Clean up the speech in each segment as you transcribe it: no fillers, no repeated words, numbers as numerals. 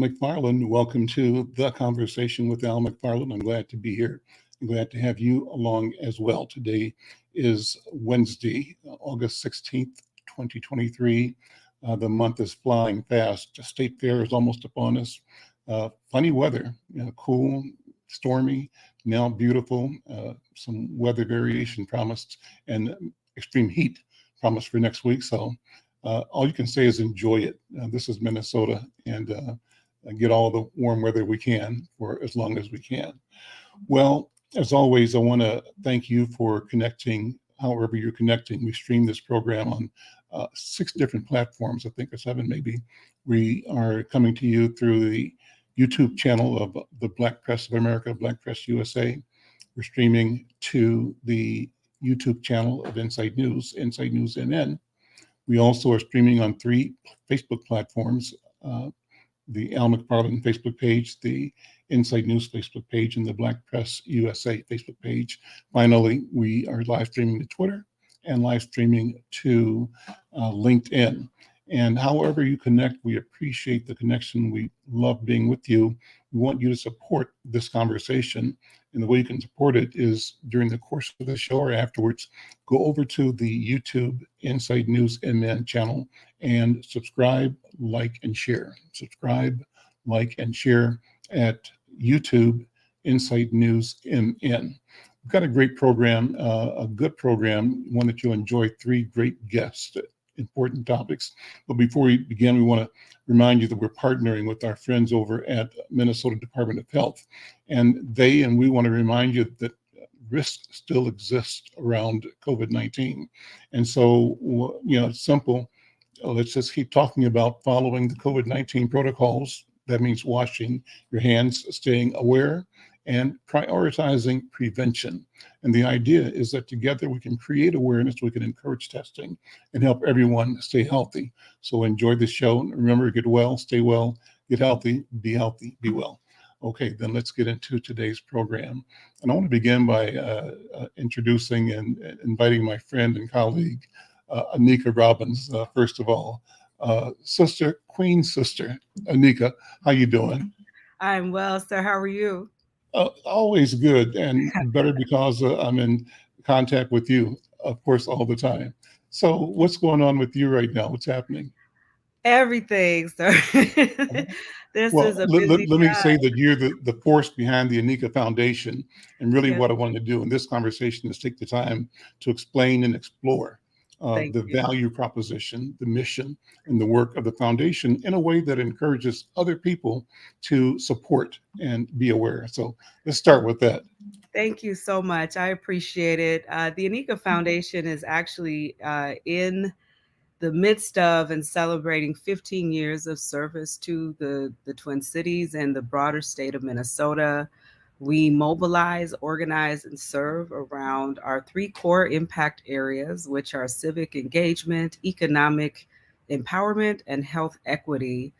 McFarlane. Welcome to The Conversation with Al McFarlane. I'm glad to be here. I'm glad to have you along as well. Today is Wednesday, August 16th, 2023. The month is flying fast. State Fair is almost upon us. Funny weather, cool, stormy, now beautiful. Some weather variation promised and extreme heat promised for next week. So all you can say is enjoy it. This is Minnesota, and get all the warm weather we can for as long as we can. Well, as always, I want to thank you for connecting however you're connecting. We stream this program on 6 different platforms, I think, or 7 maybe. We are coming to you through the YouTube channel of the Black Press of America, Black Press USA. We're streaming to the YouTube channel of Inside News, Inside News NN. We also are streaming on 3 Facebook platforms, the Al McFarlane Facebook page, the Inside News Facebook page, and the Black Press USA Facebook page. Finally, we are live streaming to Twitter and live streaming to LinkedIn. And however you connect, we appreciate the connection. We love being with you. We want you to support this conversation. And the way you can support it is during the course of the show or afterwards, go over to the YouTube Inside News MN channel and subscribe, like, and share. Subscribe, like, and share at YouTube Inside News MN. We've got a great program, a good program, one that you'll enjoy. 3 great guests, important topics. But before we begin, we want to remind you that we're partnering with our friends over at Minnesota Department of Health. And we want to remind you that risk still exists around COVID-19. And so, it's simple. Let's just keep talking about following the COVID-19 protocols. That means washing your hands, staying aware, and prioritizing prevention. And the idea is that together we can create awareness, we can encourage testing, and help everyone stay healthy. So enjoy the show. Remember, get well, stay well, get healthy, be well. Okay, then let's get into today's program. And I want to begin by introducing and inviting my friend and colleague, Anika Robbins. First of all, Queen Sister Anika, how you doing? I'm well, sir. How are you? Always good, and better because I'm in contact with you, of course, all the time. So what's going on with you right now? What's happening? Everything, sir. This Well, is a let busy me say time. that you're the force behind the Anika Foundation. And really Yes, what I wanted to do in this conversation is take the time to explain and explore thank the you. value proposition, the mission, and the work of the foundation in a way that encourages other people to support and be aware. So let's start with that. Thank you so much. I appreciate it. The Anika Foundation is actually in the midst of and celebrating 15 years of service to the Twin Cities and the broader state of Minnesota. We mobilize, organize, and serve around our 3 core impact areas, which are civic engagement, economic empowerment, and health equity.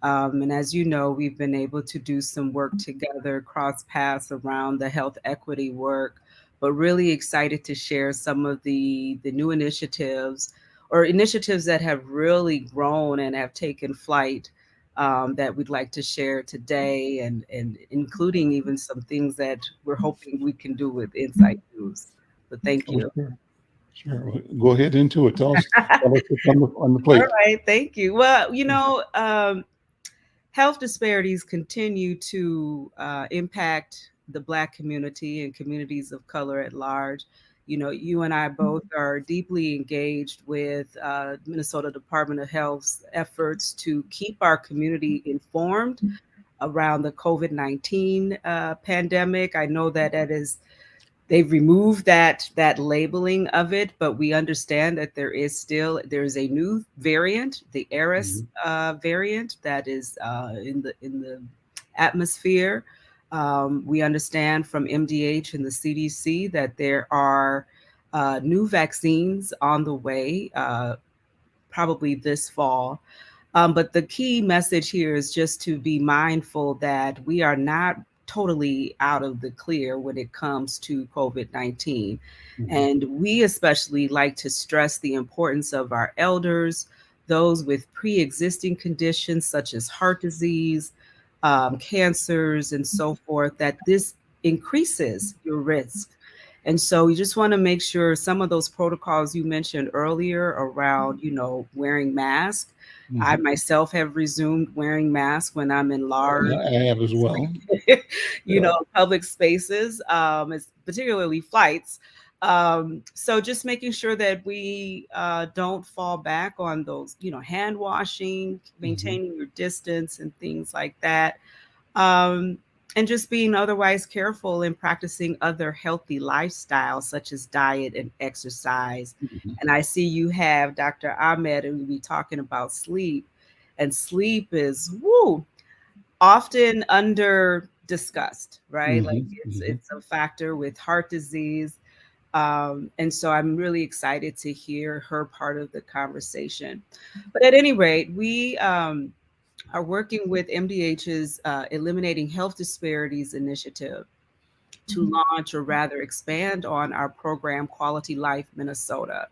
And as you know, we've been able to do some work together, cross paths around the health equity work, but really excited to share some of the new initiatives or initiatives that have really grown and have taken flight, that we'd like to share today, and including even some things that we're hoping we can do with Insight News. But thank Oh, you. sure. Sure. Well, go ahead into it. Tell us what's on the All plate. right, thank you. Well, health disparities continue to impact the Black community and communities of color at large. You and I both are deeply engaged with Minnesota Department of Health's efforts to keep our community informed around the COVID-19 pandemic. I know they've removed that labeling of it, but we understand that there's a new variant, the Eris Mhm. variant, that is in the atmosphere. We understand from MDH and the CDC that there are new vaccines on the way, probably this fall. But the key message here is just to be mindful that we are not totally out of the clear when it comes to COVID-19. Mhm. And we especially like to stress the importance of our elders, those with pre-existing conditions such as heart disease, cancers, and so forth, that this increases your risk. And so you just want to make sure some of those protocols you mentioned earlier around, wearing masks. I myself have resumed wearing masks when I'm in large, I have as well. public spaces, particularly flights. So just making sure that we don't fall back on those, hand washing, maintaining your distance, and things like that. Um, and just being otherwise careful in practicing other healthy lifestyles such as diet and exercise. And I see you have Dr. Ahmed, and we'll be talking about sleep. And sleep is often under discussed, right? Like it's a factor with heart disease. And so I'm really excited to hear her part of the conversation. But at any rate, we are working with MDH's Eliminating Health Disparities initiative to launch, or rather expand on, our program Quality Life Minnesota.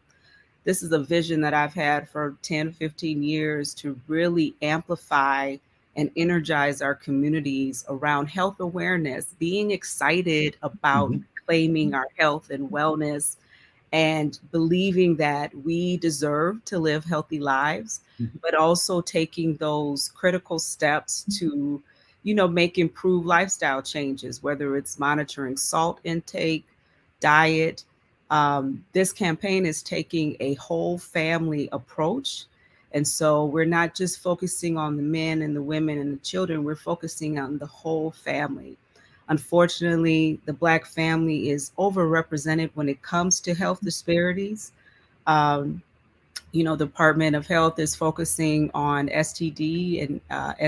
This is a vision that I've had for 10, 15 years to really amplify and energize our communities around health awareness, being excited about claiming our health and wellness, and believing that we deserve to live healthy lives, but also taking those critical steps to, make improved lifestyle changes, whether it's monitoring salt intake, diet. This campaign is taking a whole family approach. And so we're not just focusing on the men and the women and the children, we're focusing on the whole family. Unfortunately, the Black family is overrepresented when it comes to health disparities. Department of Health is focusing on STD and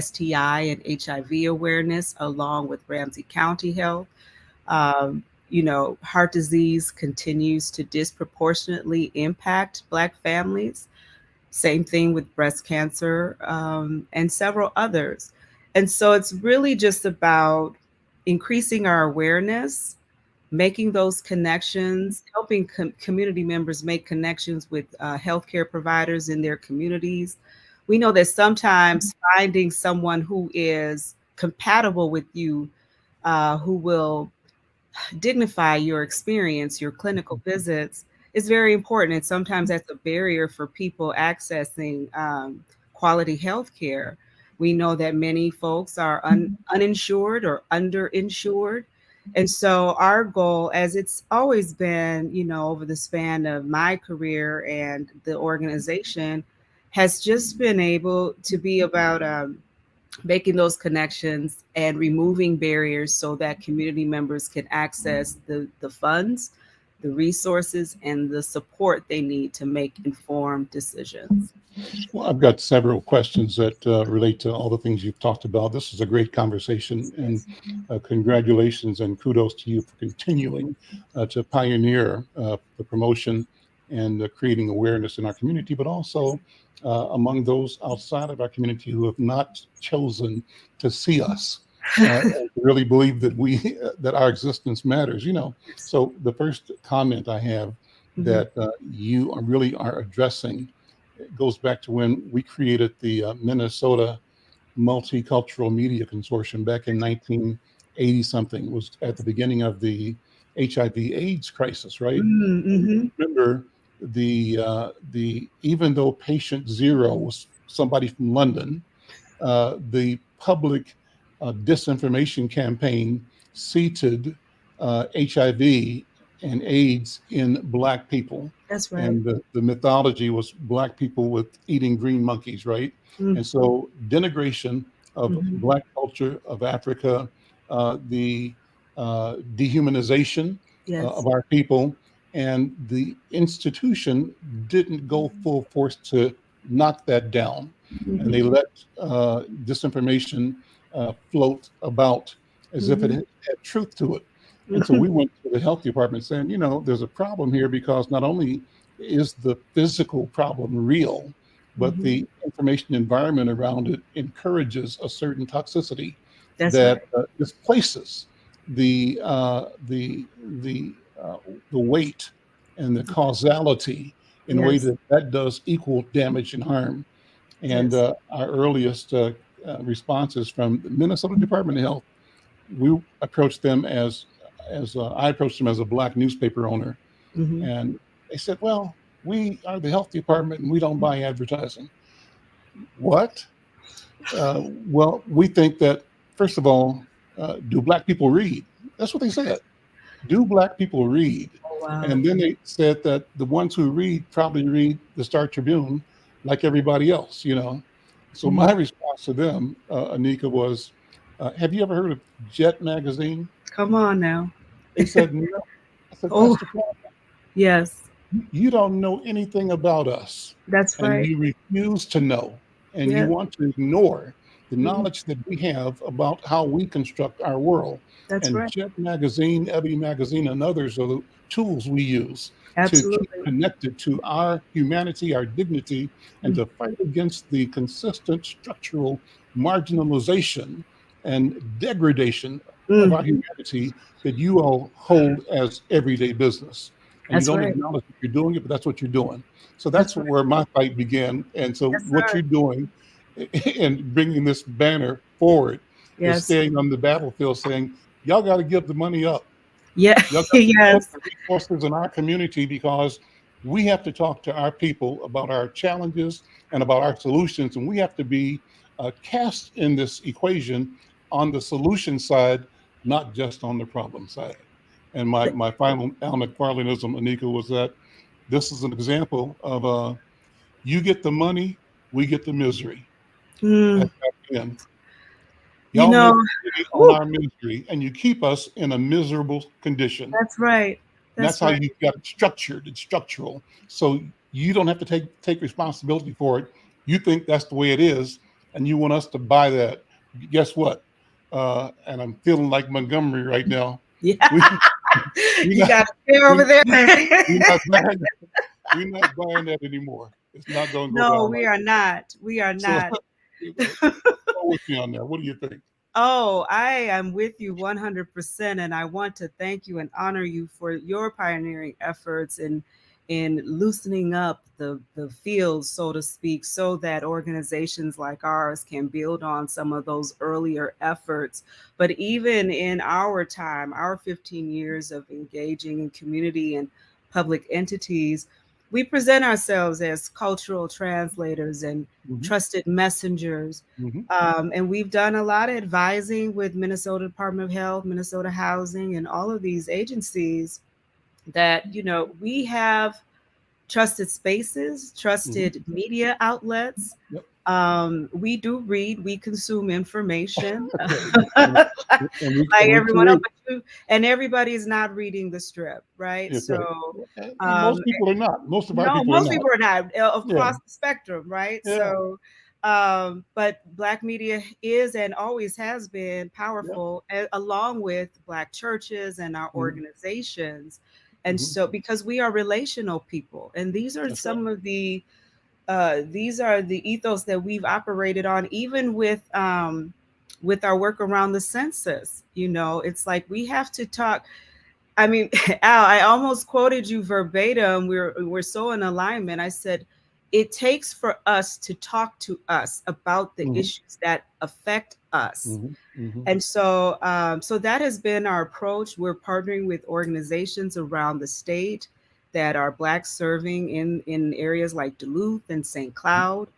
STI and HIV awareness, along with Ramsey County Health. Heart disease continues to disproportionately impact Black families. Same thing with breast cancer, and several others. And so it's really just about increasing our awareness, making those connections, helping community members make connections with healthcare providers in their communities. We know that sometimes finding someone who is compatible with you, who will dignify your experience, your clinical visits, is very important. And sometimes that's a barrier for people accessing quality health care. We know that many folks are uninsured or underinsured. And so our goal, as it's always been, over the span of my career and the organization, has just been able to be about making those connections and removing barriers so that community members can access the funds, the resources, and the support they need to make informed decisions. Well, I've got several questions that relate to all the things you've talked about. This is a great conversation, and congratulations and kudos to you for continuing to pioneer the promotion and creating awareness in our community, but also among those outside of our community who have not chosen to see us. And really believe that that our existence matters. So the first comment I have that you really are addressing, it goes back to when we created the Minnesota Multicultural Media Consortium back in 1980 something. It was at the beginning of the HIV/AIDS crisis, right? Remember the even though patient zero was somebody from London, the public disinformation campaign seated HIV and AIDS in Black people. That's right. And the mythology was Black people with eating green monkeys, right? And so denigration of Black culture, of Africa, the dehumanization of our people, and the institution didn't go full force to knock that down. And they let disinformation float about as if it had truth to it. And so we went to the health department saying, there's a problem here, because not only is the physical problem real, but the information environment around it encourages a certain toxicity that displaces the weight and the causality in a way that does equal damage and harm. And Yes. our earliest responses from the Minnesota Department of Health, we approached them as I approached them as a Black newspaper owner, Hmm. and they said, "Well, we are the health department and we don't buy advertising." What? Well, we think that first of all, do Black people read? That's what they said. Do Black people read? Oh, wow. And then they said that the ones who read probably read the Star Tribune like everybody else, you know. So Mm. my response to them, Anika, was, "Have you ever heard of Jet magazine?" Come on now. They said, "No." I said, "That's Oh, the problem. yes, You don't know anything about us, that's and right. you refuse to know, and you Yes. want to ignore the Mhm. knowledge that we have about how we construct our world." That's And right. Jet Magazine, Ebony Magazine, and others are the tools we use to keep Absolutely. connected to our humanity, our dignity, and Mm. to fight against the consistent structural marginalization and degradation of Mm. our humanity that you all hold as everyday business. And you That's don't right. acknowledge that you're doing it, but that's what you're doing. So that's That's right. where my fight began. And so Yes, what sir. you're doing and bringing this banner forward is Yes. staying on the battlefield saying, y'all got to give the money up. Yeah. Y'all got to put Yes. the resources in our community because we have to talk to our people about our challenges and about our solutions. And we have to be cast in this equation on the solution side, not just on the problem side. And my final Al McFarlaneism, Anika, was that this is an example of you get the money, we get the misery. Mm. That's back then. You Y'all know, make money on whew, our misery and you keep us in a miserable condition. that's right. And that's That's how right. you got it structured. It's structural. So you don't have to take responsibility for it. You think that's the way it is, and you want us to buy that. Guess what? And I'm feeling like Montgomery right now. Yeah. We we You not got a chair over we, there. we not buying we're not buying that anymore. It's not going to go No, down we like are that. not. We are So not. go with me on that. What do you think? Oh, I am with you 100%. And I want to thank you and honor you for your pioneering efforts in loosening up the field, so to speak, so that organizations like ours can build on some of those earlier efforts. But even in our time, our 15 years of engaging in community and public entities, we present ourselves as cultural translators and Hmm. trusted messengers, Hmm. and we've done a lot of advising with Minnesota Department of Health, Minnesota Housing, and all of these agencies that, we have trusted spaces, Hmm. trusted media outlets. Yep. We do read, we consume information and, like and we everyone else, create. and everybody is not reading the strip, right? That's right. So, And most um, people are not. Most of our no, people are most not. people are not Yeah. across the spectrum, right? Yeah. So, but Black media is and always has been Yeah. powerful, along with Black churches and our Hmm. organizations. And Hmm. so, because we are relational people, and these are That's right. some of these are the ethos that we've operated on, even with our work around the census. It's like we have to talk. I mean, Al, I almost quoted you verbatim. We're so in alignment. I said, it takes for us to talk to us about the Hmm. issues that affect us. Hmm. Hmm. And so that has been our approach. We're partnering with organizations around the state that are Black serving in areas like Duluth and St. Cloud,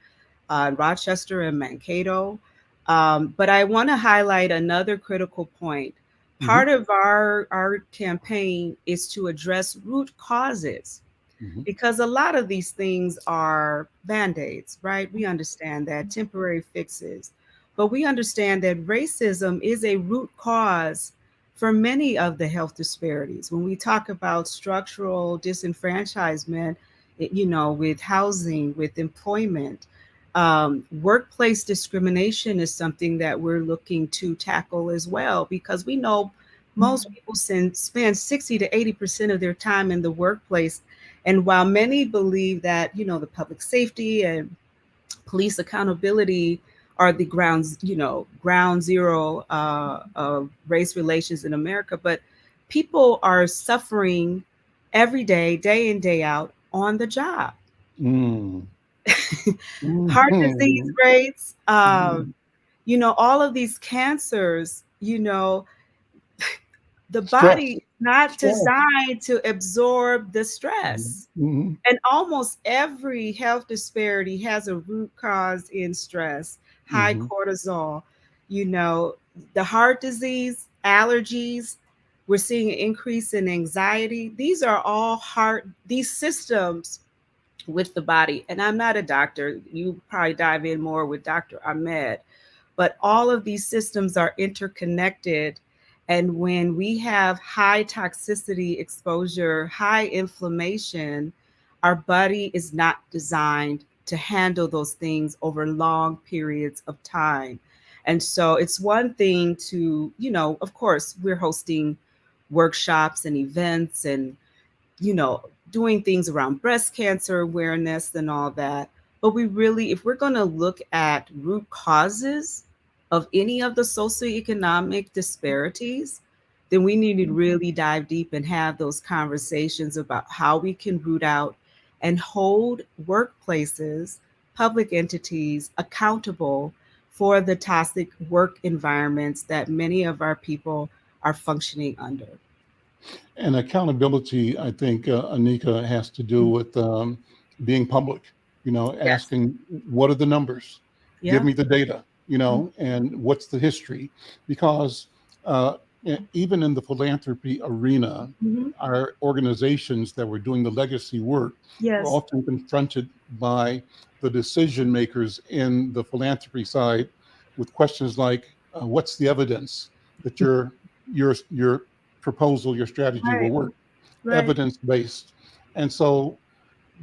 Rochester and Mankato. But I want to highlight another critical point. Hmm. Part of our campaign is to address root causes, Hmm. because a lot of these things are band-aids, right? We understand that, temporary fixes, but we understand that racism is a root cause for many of the health disparities. When we talk about structural disenfranchisement, with housing, with employment, workplace discrimination is something that we're looking to tackle as well, because we know most people spend 60 to 80% of their time in the workplace. And while many believe that, the public safety and police accountability are the ground zero of race relations in America, but people are suffering every day, day in, day out on the job. Mm. heart disease Mhm. rates, Mhm. all of these cancers, the body Stress. is not Stress. designed to absorb the Mhm. stress. Mhm. And almost every health disparity has a root cause in stress, high Mhm. cortisol, you know, the heart disease, allergies. We're seeing an increase in anxiety. These are all these systems with the body. And I'm not a doctor. You probably dive in more with Dr. Ahmed, but all of these systems are interconnected. And when we have high toxicity exposure, high inflammation, our body is not designed to handle those things over long periods of time. And so it's one thing to, of course, we're hosting workshops and events and you know, doing things around breast cancer awareness and all that. But we really, if we're going to look at root causes of any of the socioeconomic disparities, then we need to really dive deep and have those conversations about how we can root out and hold workplaces, public entities accountable for the toxic work environments that many of our people are functioning under. And accountability, I think, Anika, has to do with being public, Yes. asking, what are the numbers? Give Yeah. me the data, and what's the history? Because uh, even in the philanthropy arena, Mhm. our organizations that were doing the legacy work were Yes. often confronted by the decision makers in the philanthropy side with questions like, what's the evidence that your proposal, your strategy will Right. work, Right. evidence based. And so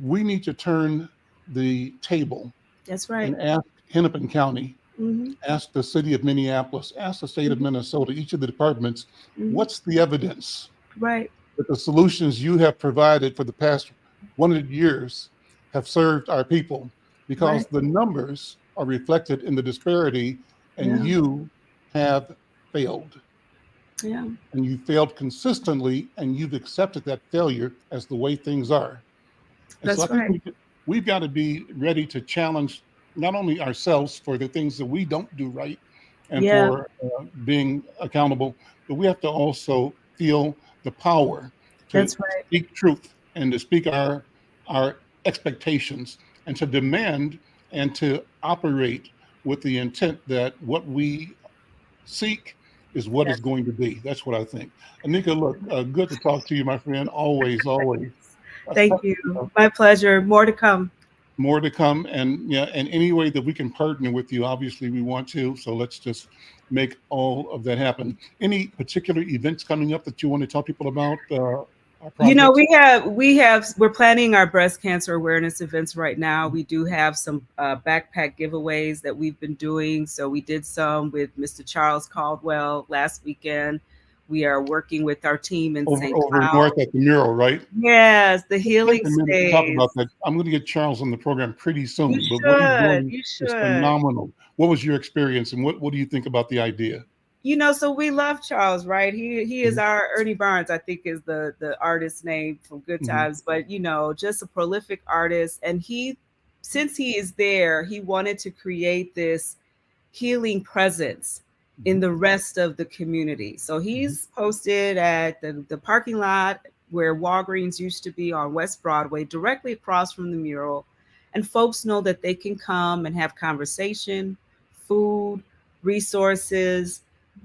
we need to turn the table That's right. and ask Hennepin County, Mhm. ask the city of Minneapolis, ask the state of Mhm. Minnesota, each of the departments, Mhm. what's the evidence Right. that the solutions you have provided for the past 100 years have served our people? Right. Because the numbers are reflected in the disparity, and Yeah. you have failed. Yeah. And you failed consistently, and you've accepted that failure as the way things are. And so I That's think right. we've got to be ready to challenge not only ourselves for the things that we don't do right and Yeah. for being accountable, but we have to also feel the power to That's right. speak truth and to speak our expectations and to demand and to operate with the intent that what we seek is what is Yes. going to be. That's what I think. Anika, look, good to talk to you, my friend. Always, always. Thank you. My pleasure. More to come. More to come, and yeah, and any way that we can partner with you, obviously we want to. So let's just make all of that happen. Any particular events coming up that you want to tell people about? Our projects. We're planning our breast cancer awareness events right now. We do have some backpack giveaways that we've been doing. So we did some with Mr. Charles Caldwell last weekend. We are working with our team in St. Over Cloud. north at the mural, right? Yes, the Let's take healing a minute to talk stays. about that. I'm going to get Charles on the program pretty You soon, but what he's should. doing You is should. phenomenal. What was your experience, and what do you think about the idea? So we love Charles, right? He is Mhm. our Ernie Barnes, I think is the artist name from Good Mhm. Times, but just a prolific artist. And since he is there, he wanted to create this healing presence in Mhm. the rest of the community. So Mhm. he's posted at the parking lot where Walgreens used to be on West Broadway, directly across from the mural. And folks know that they can come and have conversation, food, resources,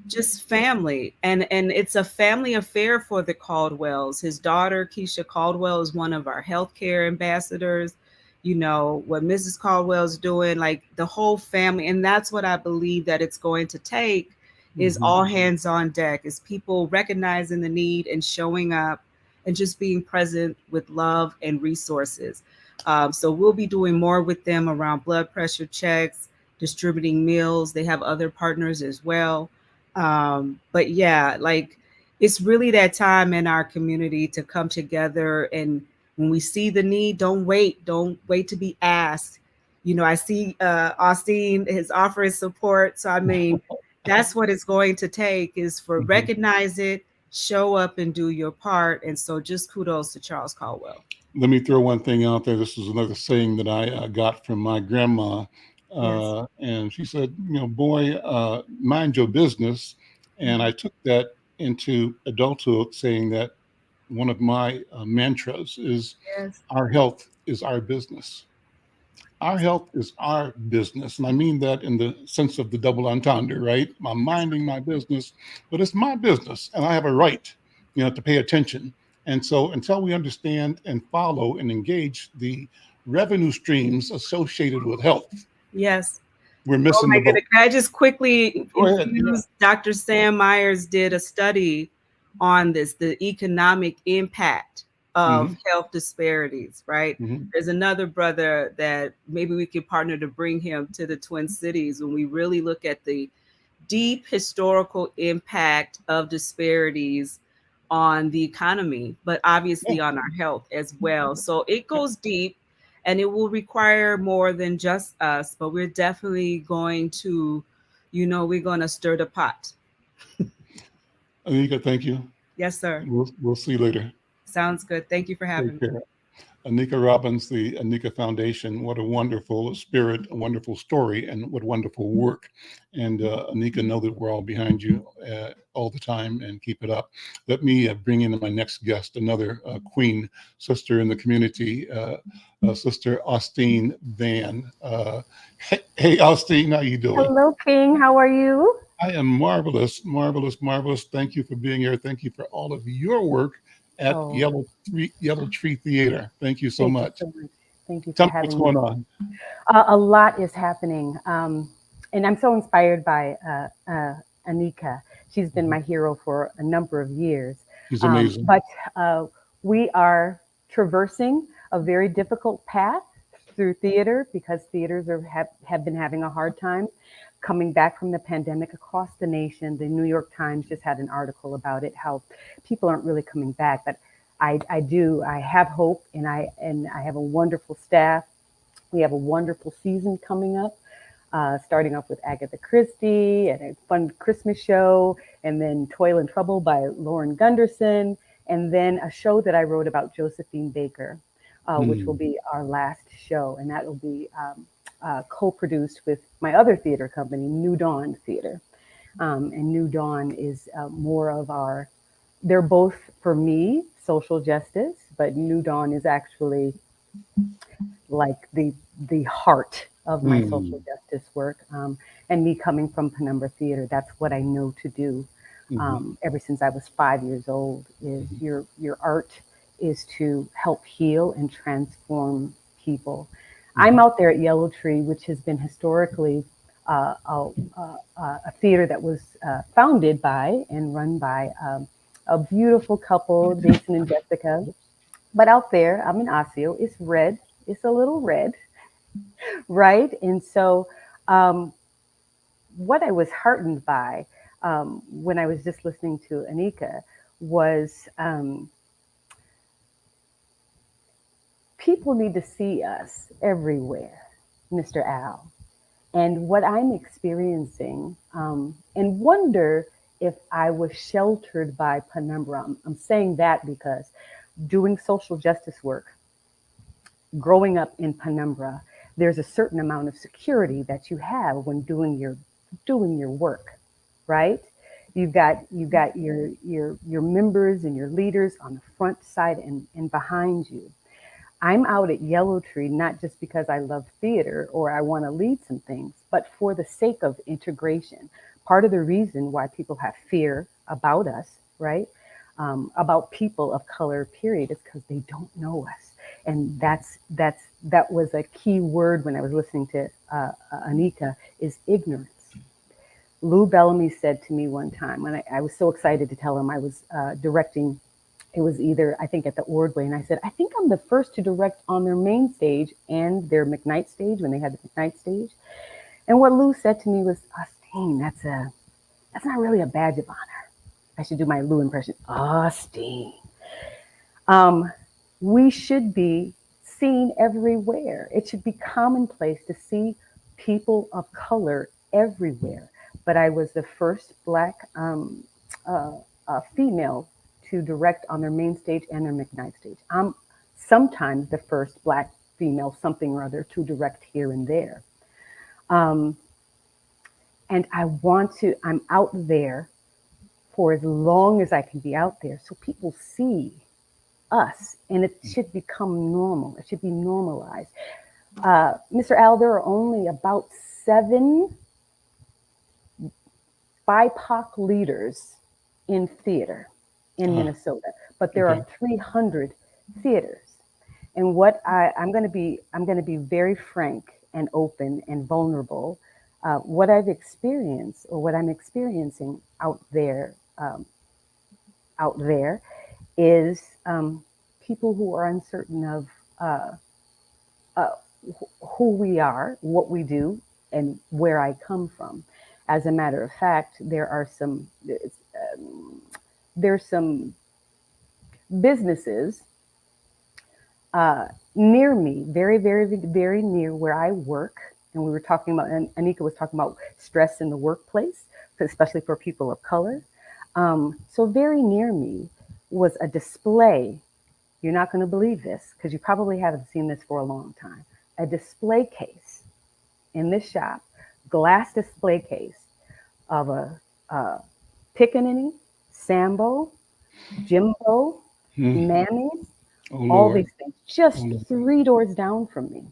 just family. And it's a family affair for the Caldwells. His daughter, Keisha Caldwell, is one of our healthcare ambassadors. What Mrs. Caldwell's doing, like the whole family. And that's what I believe that it's going to take is Mhm. all hands on deck, is people recognizing the need and showing up and just being present with love and resources. So we'll be doing more with them around blood pressure checks, distributing meals. They have other partners as well. But yeah, like it's really that time in our community to come together, and when we see the need, don't wait to be asked. I see Austene is offering support. So I mean, that's what it's going to take is for Mhm. recognize it, show up and do your part. And so just kudos to Charles Caldwell. Let me throw one thing out there. This is another saying that I got from my grandma. Yes. And she said, boy, mind your business. And I took that into adulthood, saying that one of my mantras is Yes. our health is our business. Our health is our business. And I mean that in the sense of the double entendre, right? I'm minding my business, but it's my business and I have a right, to pay attention. And so until we understand and follow and engage the revenue streams associated with health, Yes. we're Oh missing my the goodness. boat. Can I just quickly Go ahead. Yeah. infuse? Dr. Sam Myers did a study on this, the economic impact of Hmm. health disparities, right? Hmm. There's another brother that maybe we could partner to bring him to the Twin Cities when we really look at the deep historical impact of disparities on the economy, but Yeah. obviously on our health as well. So it goes deep and it will require more than just us, but we're definitely going to, we're going to stir the pot. Anika, thank you. Yes, sir. We'll see you later. Sounds good. Thank you for having Take me. care. Anika Robbins, the Anika Foundation. What a wonderful spirit, a wonderful story, and what wonderful work. And Anika, know that we're all behind you all the time, and keep it up. Let me bring in my next guest, another queen sister in the community, Sister Austene Van. Hey, Austene, how you doing? Hello, King. How are you? I am marvelous, marvelous, marvelous. Thank you for being here. Thank you for all of your work at Oh, Yellow Tree Theater. Thank you so thank you much. so much. Thank you Tell for me what's having me. going on. A lot is happening. And I'm so inspired by Anika. She's been Mhm. my hero for a number of years. He's amazing. But we are traversing a very difficult path through theater because theaters have been having a hard time coming back from the pandemic across the nation. The New York Times just had an article about it, how people aren't really coming back. But I have hope, and I have a wonderful staff. We have a wonderful season coming up, starting off with Agatha Christie and a fun Christmas show, and then Toil and Trouble by Lauren Gunderson, and then a show that I wrote about Josephine Baker, which will Mm. be our last show, and that will be co-produced with my other theater company, New Dawn Theater. And New Dawn is more of our, they're both for me social justice, but New Dawn is actually like the heart of my social Mm. justice work. And me coming from Penumbra Theater, that's what I know to do. Mhm. Ever since I was 5 years old, is Mhm. your art is to help heal and transform people. I'm Mhm. out there at Yellow Tree, which has been historically a theater that was founded by and run by a beautiful couple, Jason and Jessica. But out there, I'm in Osseo, it's red. It's a little red, right? And so, um, what I was heartened by when I was just listening to Anika was people need to see us everywhere, Mr. Al. And what I'm experiencing, and wonder if I was sheltered by penumbra. I'm saying that because doing social justice work, growing up in penumbra, there's a certain amount of security that you have when doing your work, right? You've got your members and your leaders on the front side and behind you. I'm out at Yellow Tree not just because I love theater or I want to lead some things, but for the sake of integration. Part of the reason why people have fear about us, right? About people of color, period, is because they don't know us, and that was a key word when I was listening to Anika is ignorance. Lou Bellamy said to me one time when I was so excited to tell him I was directing. It was either, I think, at the Ordway, and I said, I think I'm the first to direct on their main stage and their McKnight stage when they had the McKnight stage. And what Lou said to me was, Austene, that's not really a badge of honor. I should do my Lou impression. Austene. Um, we should be seen everywhere. It should be commonplace to see people of color everywhere. But I was the first Black female to direct on their main stage and their McKnight stage. I'm sometimes the first Black female something or other to direct here and there. And I'm out there for as long as I can be out there so people see us, and it should become normal. It should be normalized. Mr. Al, there are only about 7 BIPOC leaders in theater in Minnesota, but there are 300 theaters. And what I'm going to be very frank and open and vulnerable. What I've experienced, or what I'm experiencing out there is people who are uncertain of who we are, what we do, and where I come from. As a matter of fact, there's some businesses near me, very, very, very near where I work. And we were talking about, and Anika was talking about stress in the workplace, especially for people of color. So very near me was a display. You're not going to believe this because you probably haven't seen this for a long time. A display case in this shop, glass display case of a pickaninny, Sambo, Jimbo, Mammies, all these things, just 3 doors down from me.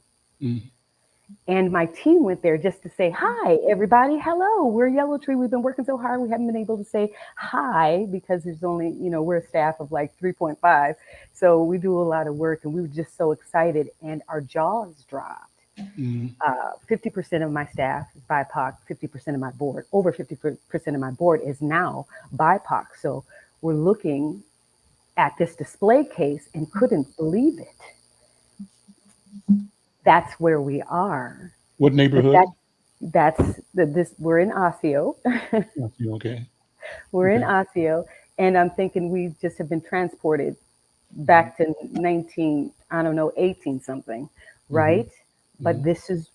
And my team went there just to say, hi, everybody. Hello, we're Yellow Tree. We've been working so hard. We haven't been able to say hi because there's only, we're a staff of like 3.5. So we do a lot of work, and we were just so excited, and our jaws dropped. 50% of my staff is BIPOC, 50% of my board, over 50% of my board is now BIPOC. So we're looking at this display case and couldn't believe it. That's where we are. What neighborhood? We're in Osseo. Okay. We're in Osseo, and I'm thinking we just have been transported back to 18 something, right? But this is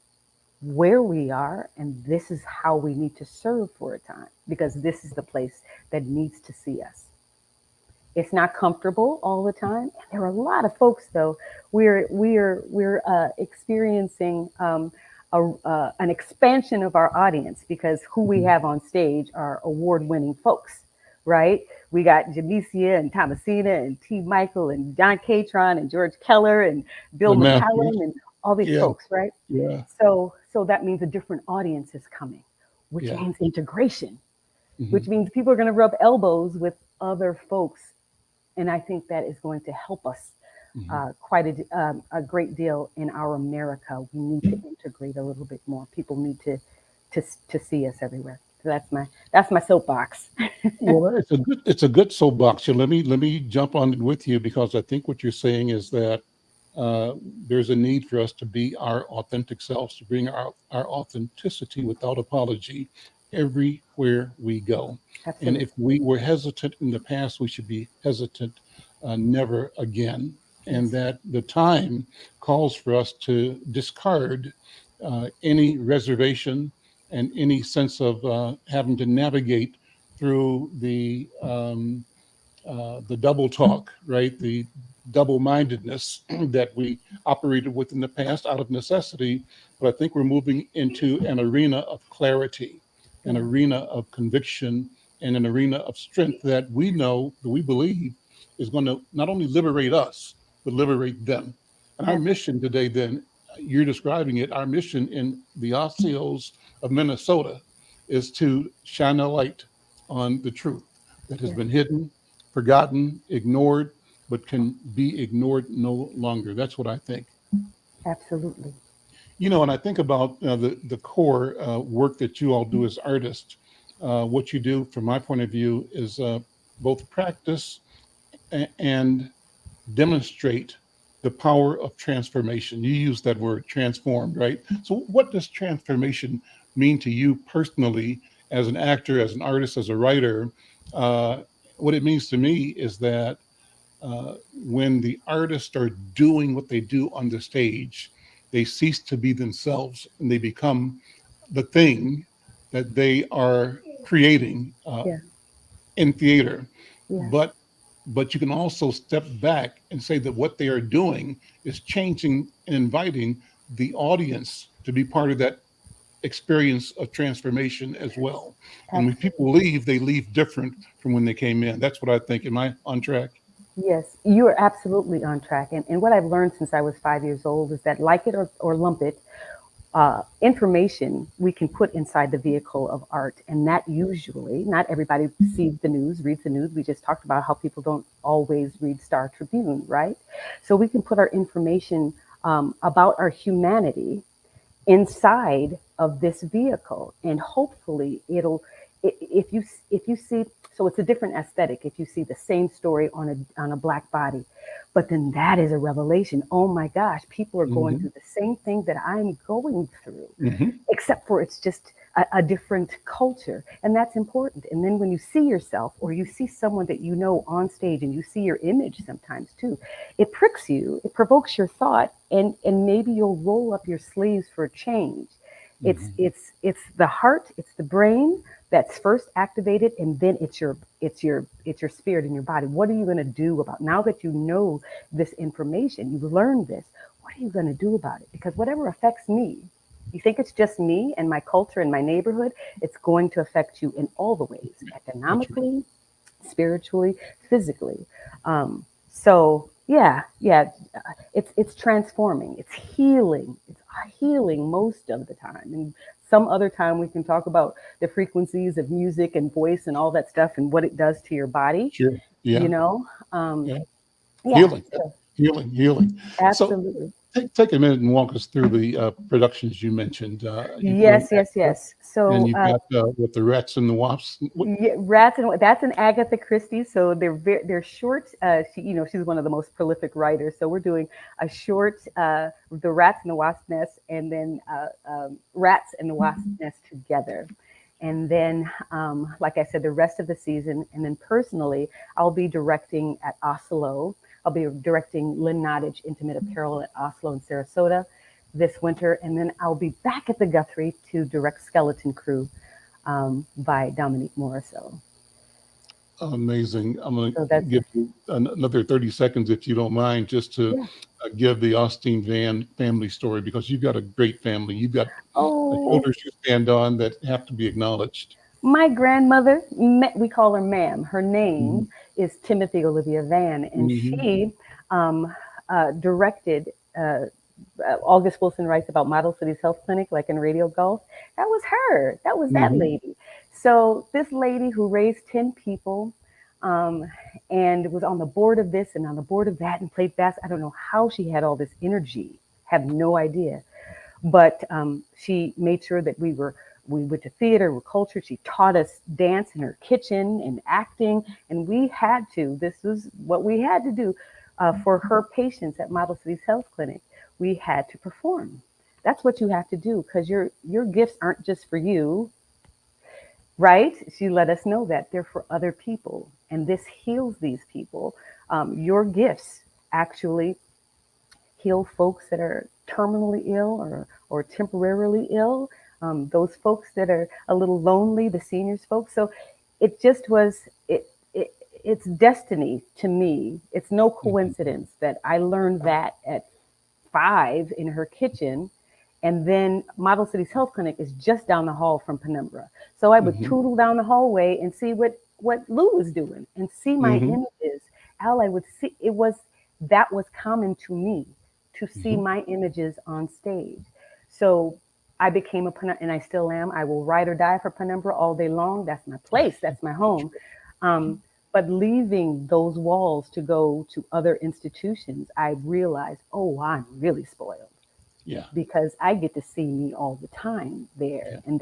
where we are, and this is how we need to serve for a time, because this is the place that needs to see us. It's not comfortable all the time. There are a lot of folks, though. We're experiencing an expansion of our audience, because who we have on stage are award-winning folks, right? We got Janicia and Thomasina and T. Michael and John Catron and George Keller and Bill McFarlane and all these folks, right? Yeah. So that means a different audience is coming, which means integration, which means people are going to rub elbows with other folks. And I think that is going to help us quite a great deal in our America. We need to integrate a little bit more. People need to see us everywhere. So that's my soapbox. Well, it's a good soapbox. So let me jump on it with you, because I think what you're saying is that there's a need for us to be our authentic selves, to bring our authenticity without apology everywhere we go. Absolutely. And if we were hesitant in the past, we should be hesitant never again. And that the time calls for us to discard any reservation and any sense of having to navigate through the double talk, right? The double-mindedness that we operated with in the past out of necessity. But I think we're moving into an arena of clarity, an arena of conviction, and an arena of strength that we know, that we believe is going to not only liberate us, but liberate them. And our mission today, then, you're describing it, our mission in the Osceols of Minnesota is to shine a light on the truth that has been hidden, forgotten, ignored, but can be ignored no longer. That's what I think. Absolutely. And I think about the core work that you all do as artists. What you do, from my point of view, is both practice and demonstrate the power of transformation. You use that word, transformed, right? So what does transformation mean to you personally, as an actor, as an artist, as a writer? What it means to me is that when the artists are doing what they do on the stage, they cease to be themselves and they become the thing that they are creating in theater. But but you can also step back and say that what they are doing is changing and inviting the audience to be part of that experience of transformation as well. And when people Absolutely. leave, they leave different from when they came in. That's what I think. Am I on track? Yes, you are absolutely on track. And what I've learned since I was 5 years old is that, like it or lump it, information we can put inside the vehicle of art. And that usually, not everybody sees the news, reads the news. We just talked about how people don't always read Star Tribune, right? So we can put our information about our humanity inside of this vehicle, and hopefully it'll if you see, so it's a different aesthetic if you see the same story on a black body, but then that is a revelation. Oh my gosh, people are going Hmm. through the same thing that I'm going through, Hmm. except for it's just a different culture, and that's important. And then when you see yourself or you see someone that you know on stage and you see your image sometimes too, it pricks you, it provokes your thought, and maybe you'll roll up your sleeves for a change. Hmm. It's the heart, it's the brain that's first activated, and then it's your spirit in your body. What are you going to do about, now that you know this information, you've learned this, what are you going to do about it? Because whatever affects me, you think it's just me and my culture and my neighborhood, it's going to affect you in all the ways, That's right. economically, spiritually, physically. So yeah, yeah, it's transforming, it's healing, it's healing most of the time. And some other time we can talk about the frequencies of music and voice and all that stuff and what it does to your body. Sure. You Yeah. know, Yeah. yeah. Healing. So Healing. Healing. So absolutely. take a minute and walk us through the productions you mentioned. You're doing Yes, yes, Extra, yes. and So you've got with the Rats and the Wasps. What? yeah, Rats and that's an Agatha Christie. So they're short. She's one of the most prolific writers. So we're doing a short, the Rats and the Wasp Nest, and then Rats and the Wasp Nest together. And then, like I said, the rest of the season. And then personally, I'll be directing at Oslo. I'll be directing Lynn Nottage Intimate Apparel at Oslo and Sarasota this winter. And then I'll be back at the Guthrie to direct Skeleton Crew by Dominique Morisseau. Amazing. I'm going So to that's, give you another 30 seconds, if you don't mind, just to yeah. give the Austene Van family story, because you've got a great family. You've got Oh, shoulders you stand on that have to be acknowledged. my grandmother, we call her Ma'am. Her Hmm. name is Timothy Olivia Van, and Hmm. she um, directed. August Wilson writes about Model Cities Health Clinic, like in Radio Gulf. That was her. That was that Hmm. lady. So this lady who raised 10 people, um, and was on the board of this and on the board of that and played bass. I don't know how she had all this energy. Have no idea. But she made sure that we went to theater, we're cultured. She taught us dance in her kitchen and acting, and we had to. This was what we had to do for her patients at Model Cities Health Clinic. We had to perform. That's what you have to do, because your gifts aren't just for you, right? She let us know that they're for other people, and this heals these people. Your gifts actually heal folks that are terminally ill or temporarily ill, those folks that are a little lonely, the seniors folks. So it just was, it's destiny to me. It's no Hmm. coincidence that I learned that at 5 in her kitchen. And then Model Cities Health Clinic is just down the hall from Penumbra. So I would Hmm. tootle down the hallway and see what Lou was doing and see my Hmm. images. Al, I would see, that was common to me, to see Hmm. my images on stage. So I became and I still am. I will ride or die for Penumbra all day long. That's my place. That's my home. Um, but leaving those walls to go to other institutions, I realized, oh, I'm really spoiled, Yeah. because I get to see me all the time there, Yeah. and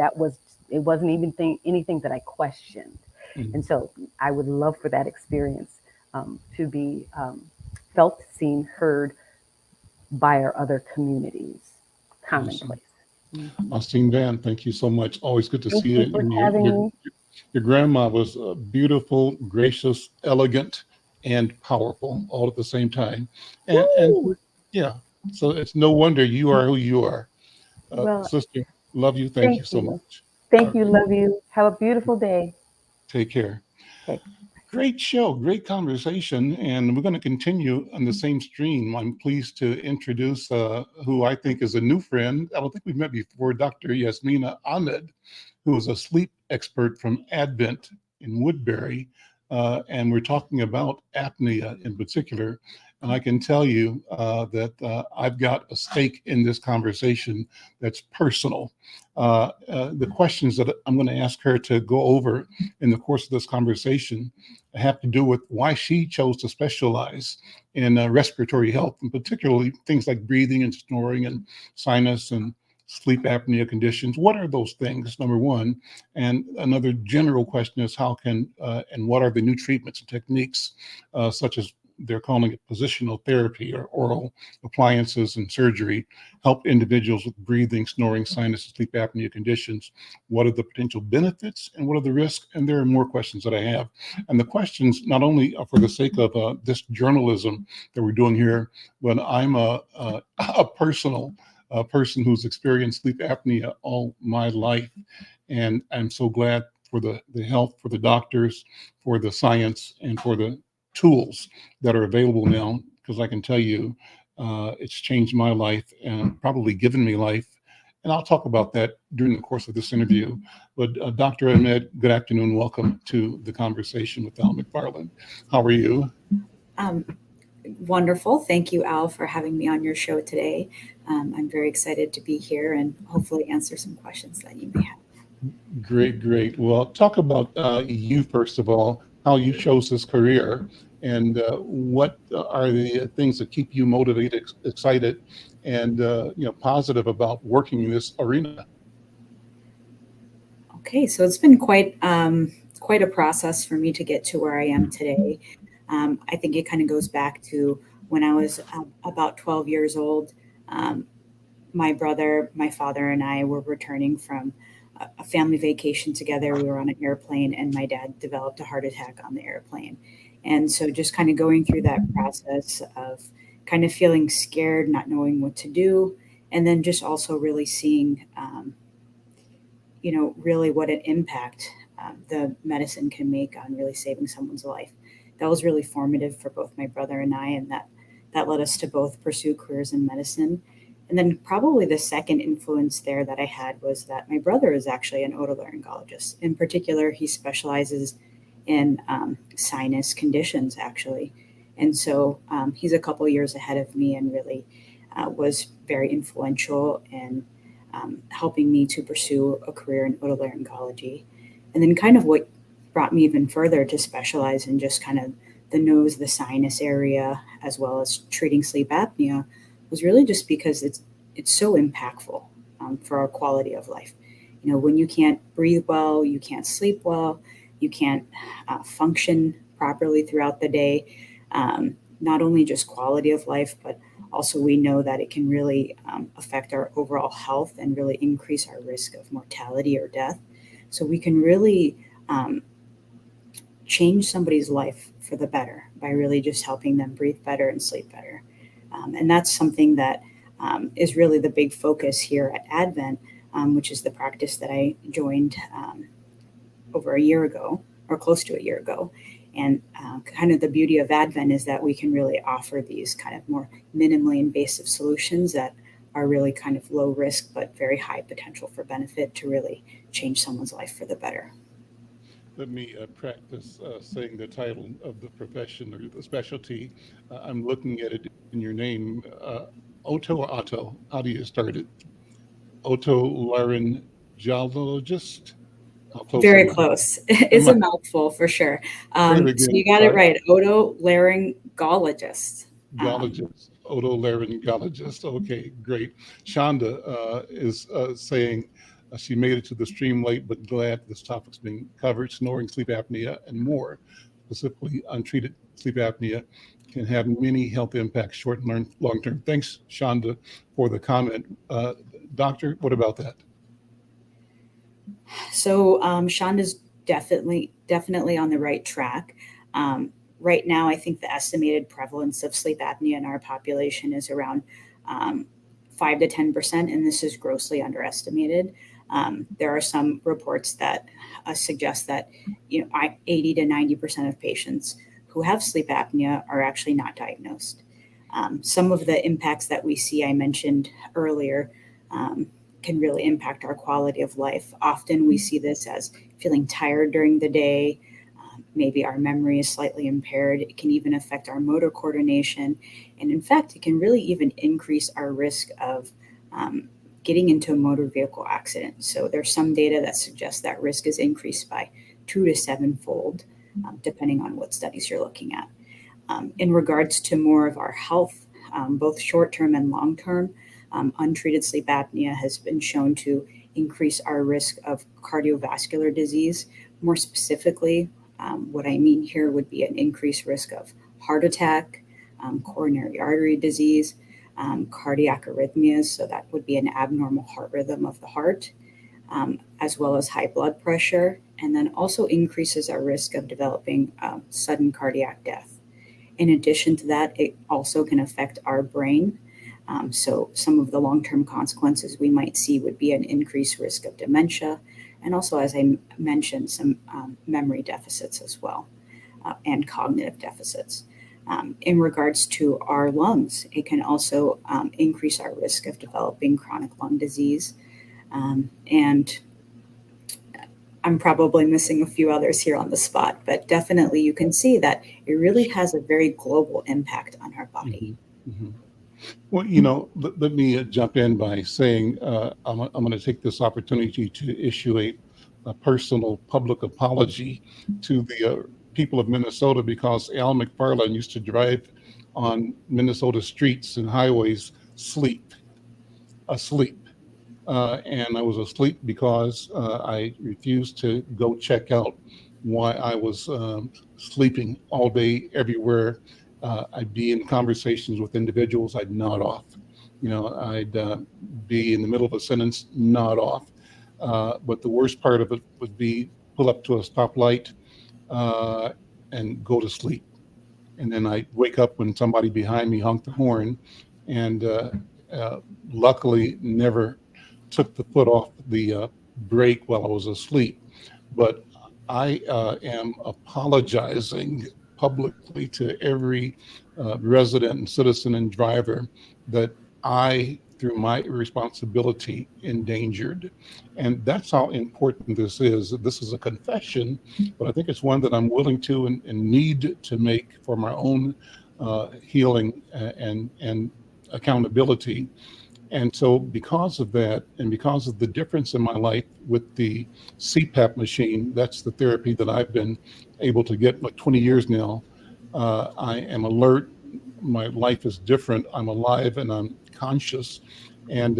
it wasn't even anything that I questioned. And Mhm. so I would love for that experience to be felt, seen, heard by our other communities, Awesome. commonplace. Mhm. Austine Van, thank you so much. Always good to Thank see you. you for And having me. your grandma was beautiful, gracious, elegant, and powerful all at the same time. And Woo! yeah, so it's no wonder you are who you are. Well, Sister, love you. Thank you thank so you. much. All Thank you. right. Love you. Have a beautiful day. Take care. Okay. Great show, great conversation, and we're going to continue on the same stream. I'm pleased to introduce who I think is a new friend. I don't think we've met before, Dr. Yasmina Ahmed, who is a sleep expert from ADVENT in Woodbury, and we're talking about apnea in particular. And I can tell you that I've got a stake in this conversation that's personal. The questions that I'm going to ask her to go over in the course of this conversation have to do with why she chose to specialize in respiratory health, and particularly things like breathing and snoring and sinus and sleep apnea conditions. What are those things, number one? And another general question is how can and what are the new treatments and techniques, such as they're calling it positional therapy or oral appliances and surgery, help individuals with breathing, snoring, sinus, and sleep apnea conditions? What are the potential benefits and what are the risks? And there are more questions that I have. And the questions not only are for the sake of this journalism that we're doing here, but I'm a personal person who's experienced sleep apnea all my life. And I'm so glad for the help, for the doctors, for the science, and for the tools that are available now, because I can tell you it's changed my life and probably given me life. And I'll talk about that during the course of this interview. But Dr. Ahmed, good afternoon. Welcome to the conversation with Al McFarlane. How are you? Wonderful. Thank you, Al, for having me on your show today. I'm very excited to be here and hopefully answer some questions that you may have. Great, great. Well, talk about you, first of all, how you chose this career and what are the things that keep you motivated, excited, and positive about working in this arena. Okay, so it's been quite a process for me to get to where I am today. I think it kind of goes back to when I was about 12 years old. My brother, my father, and I were returning from a family vacation together. We were on an airplane, and my dad developed a heart attack on the airplane. And so just kind of going through that process of kind of feeling scared, not knowing what to do, and then just also really seeing, really what an impact the medicine can make on really saving someone's life. That was really formative for both my brother and I, and that led us to both pursue careers in medicine. And then probably the second influence there that I had was that my brother is actually an otolaryngologist. In particular, he specializes in sinus conditions, actually. And so he's a couple years ahead of me and really was very influential in helping me to pursue a career in otolaryngology. And then kind of what brought me even further to specialize in just kind of the nose, the sinus area, as well as treating sleep apnea was really just because it's so impactful for our quality of life. When you can't breathe well, you can't sleep well, you can't function properly throughout the day, not only just quality of life, but also we know that it can really affect our overall health and really increase our risk of mortality or death. So we can really change somebody's life for the better by really just helping them breathe better and sleep better. And that's something that is really the big focus here at ADVENT, which is the practice that I joined over a year ago, or close to a year ago. And kind of the beauty of ADVENT is that we can really offer these kind of more minimally invasive solutions that are really kind of low risk, but very high potential for benefit to really change someone's life for the better. Let me practice saying the title of the profession or the specialty. I'm looking at it in your name, Otto or Otto? How do you start it? Otolaryngologist? Very close. It's a mouthful for sure. So you got it right. Otolaryngologist. Otolaryngologist. Okay, great. Shonda is saying she made it to the stream late, but glad this topic's being covered. Snoring, sleep apnea, and more. Specifically, untreated sleep apnea can have many health impacts, short and long term. Thanks, Shonda, for the comment. Doctor, what about that? So Shonda's definitely on the right track. Right now, I think the estimated prevalence of sleep apnea in our population is around 5 to 10%, and this is grossly underestimated. There are some reports that suggest that 80 to 90% of patients who have sleep apnea are actually not diagnosed. Some of the impacts that we see, I mentioned earlier, can really impact our quality of life. Often we see this as feeling tired during the day. Maybe our memory is slightly impaired. It can even affect our motor coordination. And in fact, it can really even increase our risk of getting into a motor vehicle accident. So there's some data that suggests that risk is increased by 2 to 7-fold, depending on what studies you're looking at. In regards to more of our health, both short-term and long-term, untreated sleep apnea has been shown to increase our risk of cardiovascular disease. More specifically, what I mean here would be an increased risk of heart attack, coronary artery disease, cardiac arrhythmias, so that would be an abnormal heart rhythm of the heart, as well as high blood pressure, and then also increases our risk of developing sudden cardiac death. In addition to that, it also can affect our brain. So some of the long-term consequences we might see would be an increased risk of dementia, and also, as I mentioned, some memory deficits as well, and cognitive deficits. In regards to our lungs, it can also increase our risk of developing chronic lung disease. And I'm probably missing a few others here on the spot, but definitely you can see that it really has a very global impact on our body. Mm-hmm. Well, let me jump in by saying I'm going to take this opportunity to issue a personal public apology to the people of Minnesota, because Al McFarlane used to drive on Minnesota streets and highways asleep. And I was asleep because I refused to go check out why I was sleeping all day everywhere. I'd be in conversations with individuals, I'd nod off. I'd be in the middle of a sentence, nod off. But the worst part of it would be pull up to a stoplight and go to sleep. And then I'd wake up when somebody behind me honked the horn, and luckily never took the foot off the brake while I was asleep. But I am apologizing publicly to every resident and citizen and driver that I, through my irresponsibility, endangered. And that's how important this is. This is a confession, but I think it's one that I'm willing to and need to make for my own healing and accountability. And so because of that, and because of the difference in my life with the CPAP machine, that's the therapy that I've been able to get like 20 years now. I am alert. My life is different. I'm alive and I'm conscious. And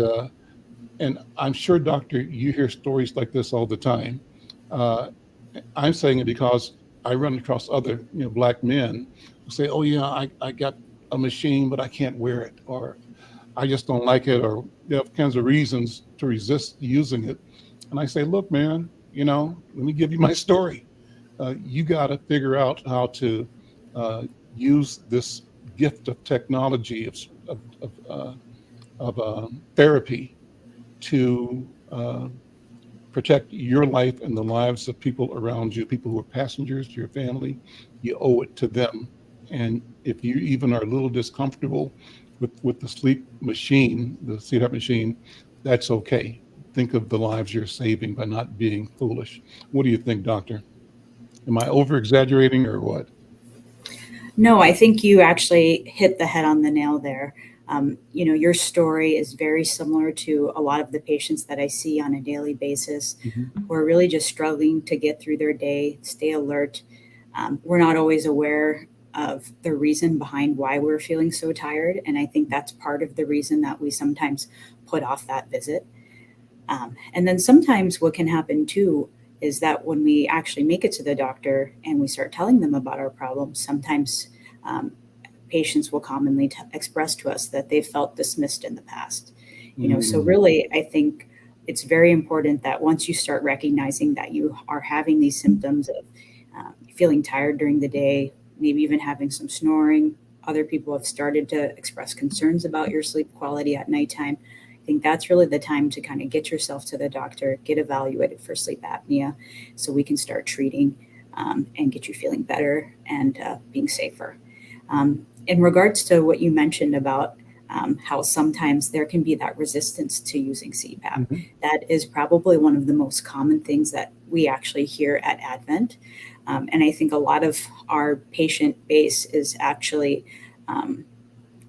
I'm sure, doctor, you hear stories like this all the time. I'm saying it because I run across other Black men who say, oh yeah, I got a machine, but I can't wear it, or I just don't like it, or they have kinds of reasons to resist using it. And I say, look, man, let me give you my story. You got to figure out how to use this gift of technology of therapy to protect your life and the lives of people around you, people who are passengers to your family. You owe it to them. And if you even are a little discomfortable with the sleep machine, the CPAP machine, that's okay. Think of the lives you're saving by not being foolish. What do you think, doctor? Am I over exaggerating or what? No, I think you actually hit the head on the nail there. Your story is very similar to a lot of the patients that I see on a daily basis who are really just struggling to get through their day, stay alert. We're not always aware of the reason behind why we're feeling so tired. And I think that's part of the reason that we sometimes put off that visit. And then sometimes what can happen too is that when we actually make it to the doctor and we start telling them about our problems, sometimes patients will commonly express to us that they felt dismissed in the past. So really, I think it's very important that once you start recognizing that you are having these symptoms of feeling tired during the day, maybe even having some snoring, other people have started to express concerns about your sleep quality at nighttime, I think that's really the time to kind of get yourself to the doctor, get evaluated for sleep apnea so we can start treating and get you feeling better and being safer. In regards to what you mentioned about how sometimes there can be that resistance to using CPAP, that is probably one of the most common things that we actually hear at Advent. And I think a lot of our patient base is actually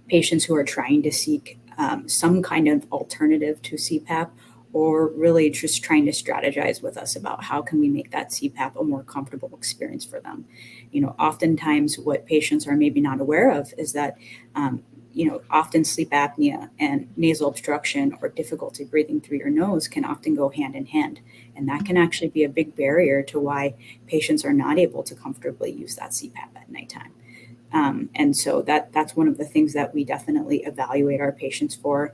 patients who are trying to seek some kind of alternative to CPAP, or really just trying to strategize with us about how can we make that CPAP a more comfortable experience for them. Oftentimes what patients are maybe not aware of is that, often sleep apnea and nasal obstruction or difficulty breathing through your nose can often go hand in hand. And that can actually be a big barrier to why patients are not able to comfortably use that CPAP at nighttime. And so that's one of the things that we definitely evaluate our patients for.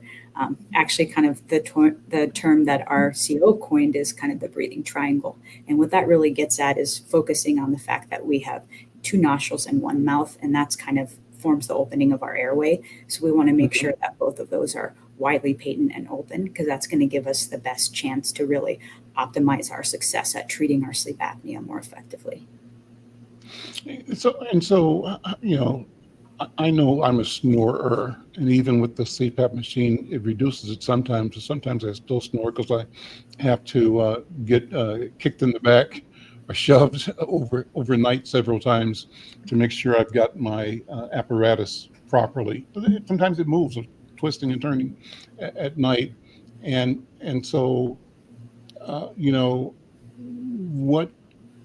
Actually, kind of the term that our CO coined is kind of the breathing triangle. And what that really gets at is focusing on the fact that we have 2 nostrils and 1 mouth, and that's kind of forms the opening of our airway. So we want to make sure that both of those are widely patent and open, because that's going to give us the best chance to really optimize our success at treating our sleep apnea more effectively. So, I know I'm a snorer, and even with the CPAP machine, it reduces it sometimes. Sometimes I still snore because I have to get kicked in the back or shoved overnight several times to make sure I've got my apparatus properly. But sometimes it moves, twisting and turning at night, and so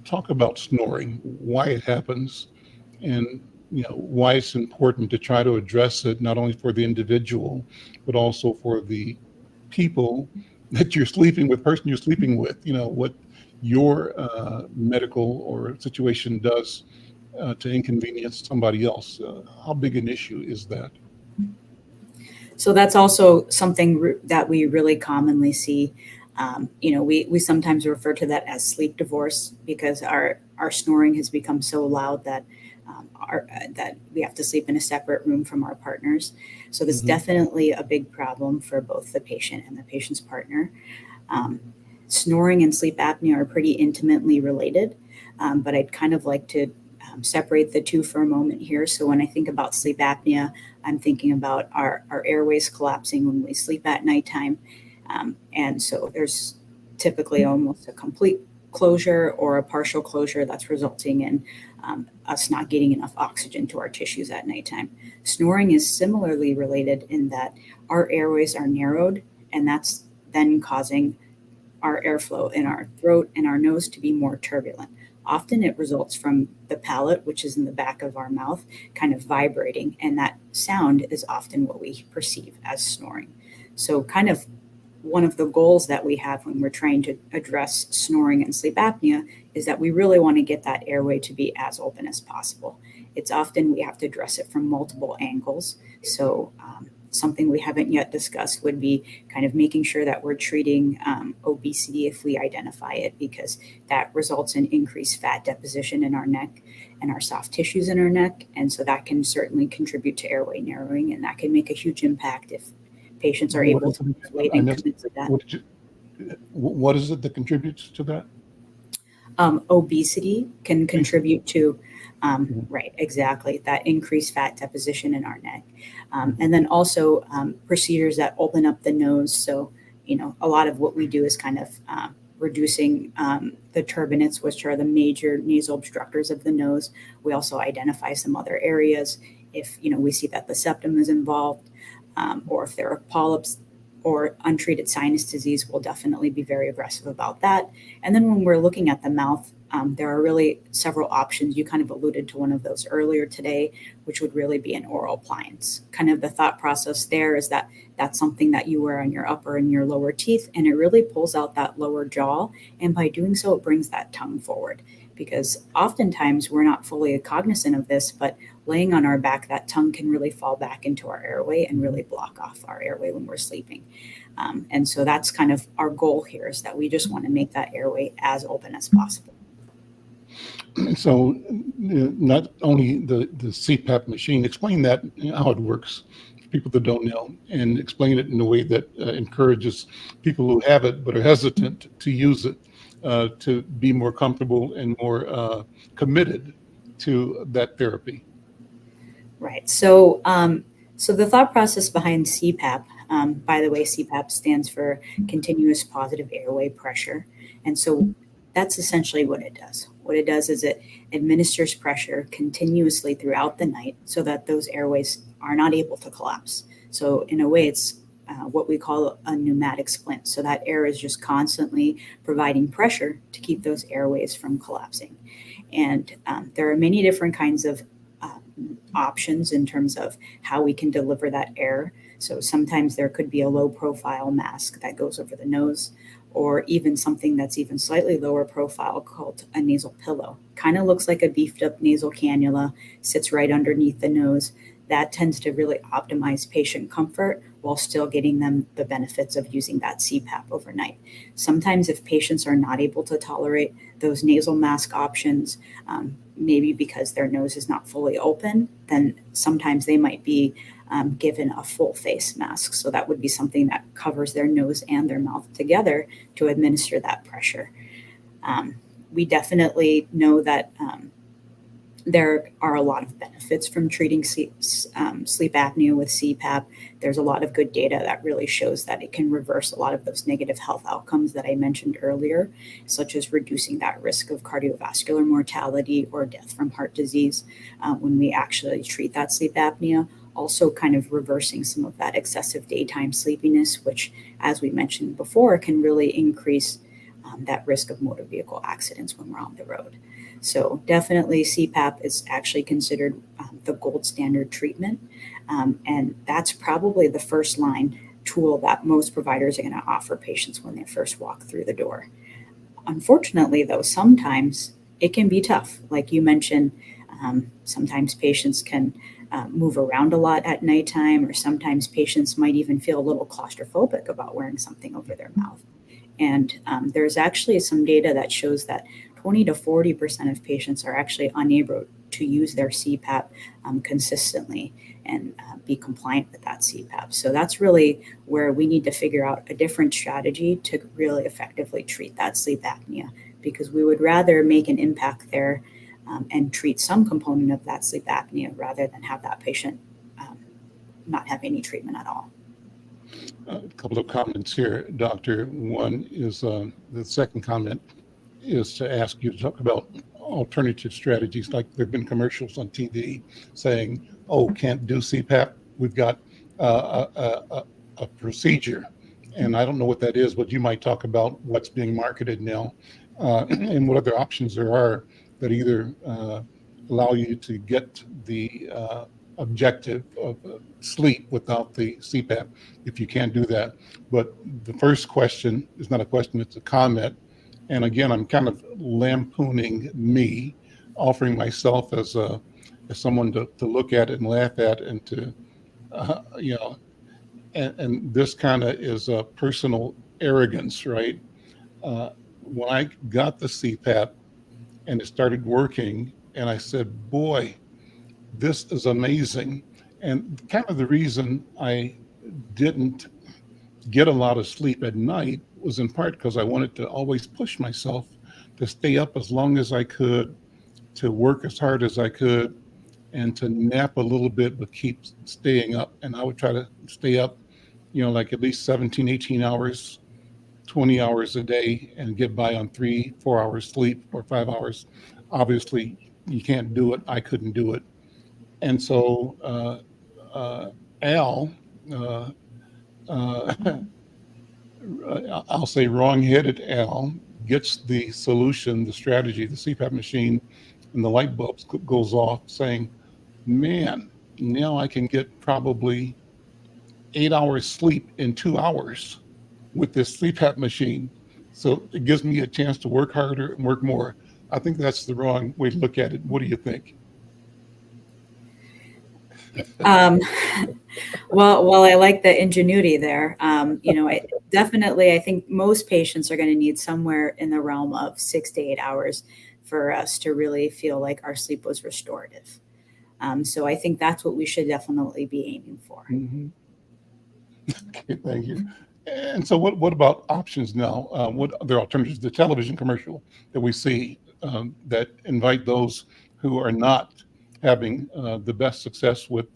talk about snoring, why it happens, and why it's important to try to address it, not only for the individual, but also for the people that you're sleeping with, person you're sleeping with, what your medical or situation does to inconvenience somebody else. How big an issue is that? So that's also something that we really commonly see. We sometimes refer to that as sleep divorce, because our snoring has become so loud that that we have to sleep in a separate room from our partners. So this is definitely a big problem for both the patient and the patient's partner. Snoring and sleep apnea are pretty intimately related, but I'd kind of like to separate the two for a moment here. So when I think about sleep apnea, I'm thinking about our airways collapsing when we sleep at nighttime. And so there's typically almost a complete closure or a partial closure that's resulting in us not getting enough oxygen to our tissues at nighttime. Snoring is similarly related in that our airways are narrowed, and that's then causing our airflow in our throat and our nose to be more turbulent. Often it results from the palate, which is in the back of our mouth, kind of vibrating, and that sound is often what we perceive as snoring. So kind of one of the goals that we have when we're trying to address snoring and sleep apnea is that we really want to get that airway to be as open as possible. It's often we have to address it from multiple angles. So something we haven't yet discussed would be kind of making sure that we're treating obesity if we identify it, because that results in increased fat deposition in our neck and our soft tissues in our neck. And so that can certainly contribute to airway narrowing, and that can make a huge impact if patients are able to lose and commit to that. What is it that contributes to that? Obesity can contribute to, right, exactly, that increased fat deposition in our neck. And then also procedures that open up the nose. So, a lot of what we do is kind of reducing the turbinates, which are the major nasal obstructors of the nose. We also identify some other areas if, we see that the septum is involved, or if there are polyps or untreated sinus disease, we'll definitely be very aggressive about that. And then when we're looking at the mouth, there are really several options. You kind of alluded to one of those earlier today, which would really be an oral appliance. Kind of the thought process there is that that's something that you wear on your upper and your lower teeth, and it really pulls out that lower jaw. And by doing so, it brings that tongue forward, because oftentimes we're not fully cognizant of this, but laying on our back, that tongue can really fall back into our airway and really block off our airway when we're sleeping. And so that's kind of our goal here, is that we just want to make that airway as open as possible. So not only the CPAP machine, explain that, how it works. people that don't know, and explain it in a way that encourages people who have it but are hesitant to use it to be more comfortable and more committed to that therapy. Right. So, so the thought process behind CPAP, by the way, CPAP stands for continuous positive airway pressure. And so that's essentially what it does. What it does is it administers pressure continuously throughout the night so that those airways are not able to collapse. So in a way, it's what we call a pneumatic splint. So that air is just constantly providing pressure to keep those airways from collapsing. And there are many different kinds of options in terms of how we can deliver that air. So sometimes there could be a low profile mask that goes over the nose, or even something that's even slightly lower profile called a nasal pillow. Kind of looks like a beefed up nasal cannula, sits right underneath the nose. That tends to really optimize patient comfort while still getting them the benefits of using that CPAP overnight. Sometimes if patients are not able to tolerate those nasal mask options, maybe because their nose is not fully open, then sometimes they might be given a full face mask. So that would be something that covers their nose and their mouth together to administer that pressure. We definitely know that there are a lot of benefits from treating sleep apnea with CPAP. There's a lot of good data that really shows that it can reverse a lot of those negative health outcomes that I mentioned earlier, such as reducing that risk of cardiovascular mortality or death from heart disease when we actually treat that sleep apnea. Also kind of reversing some of that excessive daytime sleepiness, which, as we mentioned before, can really increase that risk of motor vehicle accidents when we're on the road. So definitely CPAP is actually considered the gold standard treatment. And that's probably the first line tool that most providers are going to offer patients when they first walk through the door. Unfortunately, though, sometimes it can be tough. Like you mentioned, sometimes patients can move around a lot at nighttime, or sometimes patients might even feel a little claustrophobic about wearing something over their mouth. And there's actually some data that shows that 20 to 40% of patients are actually unable to use their CPAP consistently and be compliant with that CPAP. So that's really where we need to figure out a different strategy to really effectively treat that sleep apnea, because we would rather make an impact there and treat some component of that sleep apnea rather than have that patient not have any treatment at all. A couple of comments here, Doctor. One is the second comment is to ask you to talk about alternative strategies. Like there have been commercials on TV saying, "Oh, can't do CPAP. We've got a procedure," and I don't know what that is, but you might talk about what's being marketed now and what other options there are that either allow you to get the objective of sleep without the CPAP, if you can't do that. But the first question is not a question, it's a comment. And again, I'm kind of lampooning me, offering myself as someone to look at it and laugh at, and to, and this kind of is a personal arrogance, right? When I got the CPAP and it started working, and I said, boy, this is amazing. And kind of the reason I didn't get a lot of sleep at night was in part because I wanted to always push myself to stay up as long as I could, to work as hard as I could, and to nap a little bit, but keep staying up. And I would try to stay up, like at least 17, 18 hours, 20 hours a day, and get by on 3-4 hours sleep or 5 hours. Obviously, you can't do it. I couldn't do it. And so Al, I'll say wrong-headed Al, gets the solution, the strategy, the CPAP machine, and the light bulb goes off saying, man, now I can get probably 8 hours sleep in 2 hours with this CPAP machine. So it gives me a chance to work harder and work more. I think that's the wrong way to look at it. What do you think? Well, I like the ingenuity there. I think most patients are going to need somewhere in the realm of 6 to 8 hours for us to really feel like our sleep was restorative. So I think that's what we should definitely be aiming for. Mhm. Okay, thank you. And so what about options now? What other alternatives? The television commercial that we see that invite those who are not having the best success with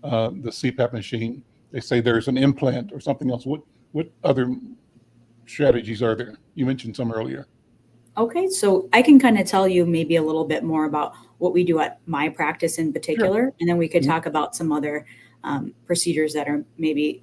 the CPAP machine. They say there's an implant or something else. What other strategies are there? You mentioned some earlier. Okay, so I can kind of tell you maybe a little bit more about what we do at my practice in Sure. particular, and then we could Mhm. talk about some other procedures that are maybe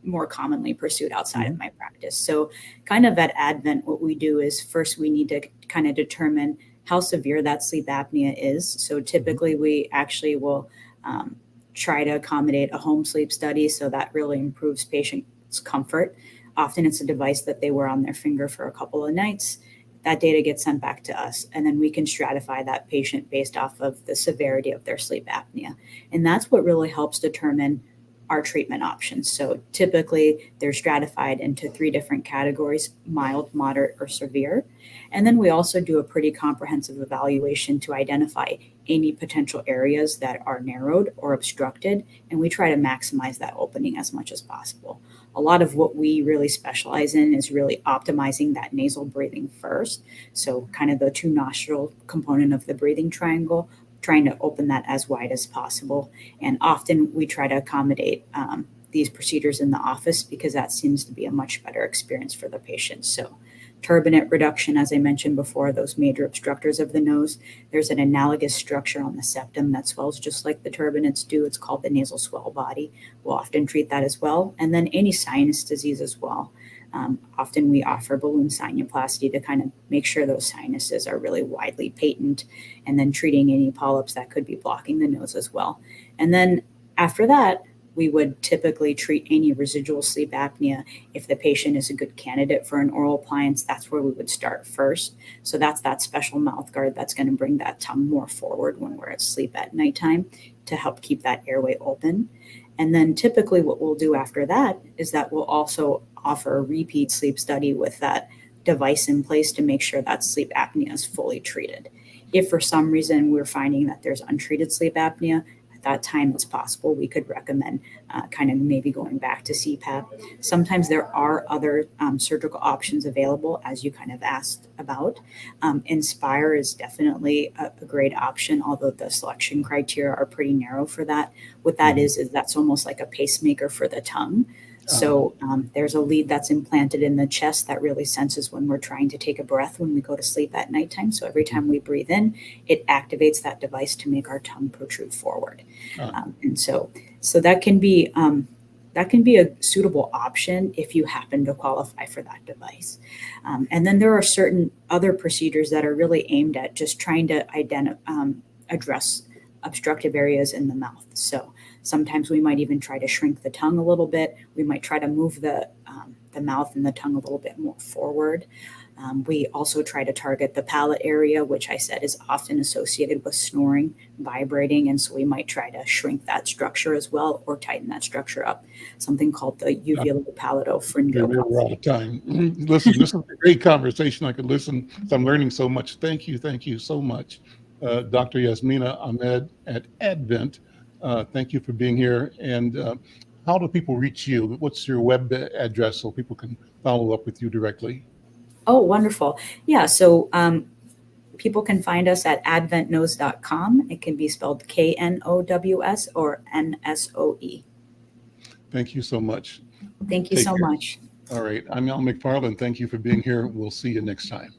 more commonly pursued outside of Mhm. my practice. So, kind of at Advent, what we do is first we need to kind of determine how severe that sleep apnea is. So, typically, we actually will um, try to accommodate a home sleep study so that really improves patients' comfort. Often, it's a device that they wear on their finger for a couple of nights. That data gets sent back to us, and then we can stratify that patient based off of the severity of their sleep apnea. And that's what really helps determine our treatment options. So typically, they're stratified into 3 different categories: mild, moderate, or severe. And then we also do a pretty comprehensive evaluation to identify any potential areas that are narrowed or obstructed, and we try to maximize that opening as much as possible. A lot of what we really specialize in is really optimizing that nasal breathing first. So, kind of the 2 nostril component of the breathing triangle, trying to open that as wide as possible. And often we try to accommodate these procedures in the office because that seems to be a much better experience for the patient. So, turbinate reduction, as I mentioned before, those major obstructors of the nose. There's an analogous structure on the septum that swells just like the turbinates do. It's called the nasal swell body. We'll often treat that as well. And then any sinus disease as well. Often we offer balloon sinuplasty to kind of make sure those sinuses are really widely patent, and then treating any polyps that could be blocking the nose as well. And then after that, we would typically treat any residual sleep apnea. If the patient is a good candidate for an oral appliance, that's where we would start first. So that's that special mouth guard that's going to bring that tongue more forward when we're asleep at nighttime to help keep that airway open. And then typically what we'll do after that is that we'll also offer a repeat sleep study with that device in place to make sure that sleep apnea is fully treated. If for some reason we're finding that there's untreated sleep apnea, at that time it's possible we could recommend kind of maybe going back to CPAP. Sometimes there are other surgical options available, as you kind of asked about. Inspire is definitely a great option, although the selection criteria are pretty narrow for that. What that is that's almost like a pacemaker for the tongue. So there's a lead that's implanted in the chest that really senses when we're trying to take a breath when we go to sleep at nighttime. So every time we breathe in, it activates that device to make our tongue protrude forward. And so that can be a suitable option if you happen to qualify for that device. And then there are certain other procedures that are really aimed at just trying to address obstructive areas in the mouth. So sometimes we might even try to shrink the tongue a little bit. We might try to move the mouth and the tongue a little bit more forward. We also try to target the palate area, which I said is often associated with snoring, vibrating, and so we might try to shrink that structure as well or tighten that structure up. Something called the uvulo-palatopharyngeal. We're out of time. Listen, this is a great conversation. I could listen. So I'm learning so much. Thank you so much, Dr. Yasmina Ahmed at Advent. Thank you for being here. And how do people reach you? What's your web address so people can follow up with you directly? Oh, wonderful. Yeah, so people can find us at adventnose.com. It can be spelled KNOWS or NSOE. Thank you so much. Thank you Take so care. much. All right. I'm Al McFarlane. Thank you for being here. We'll see you next time.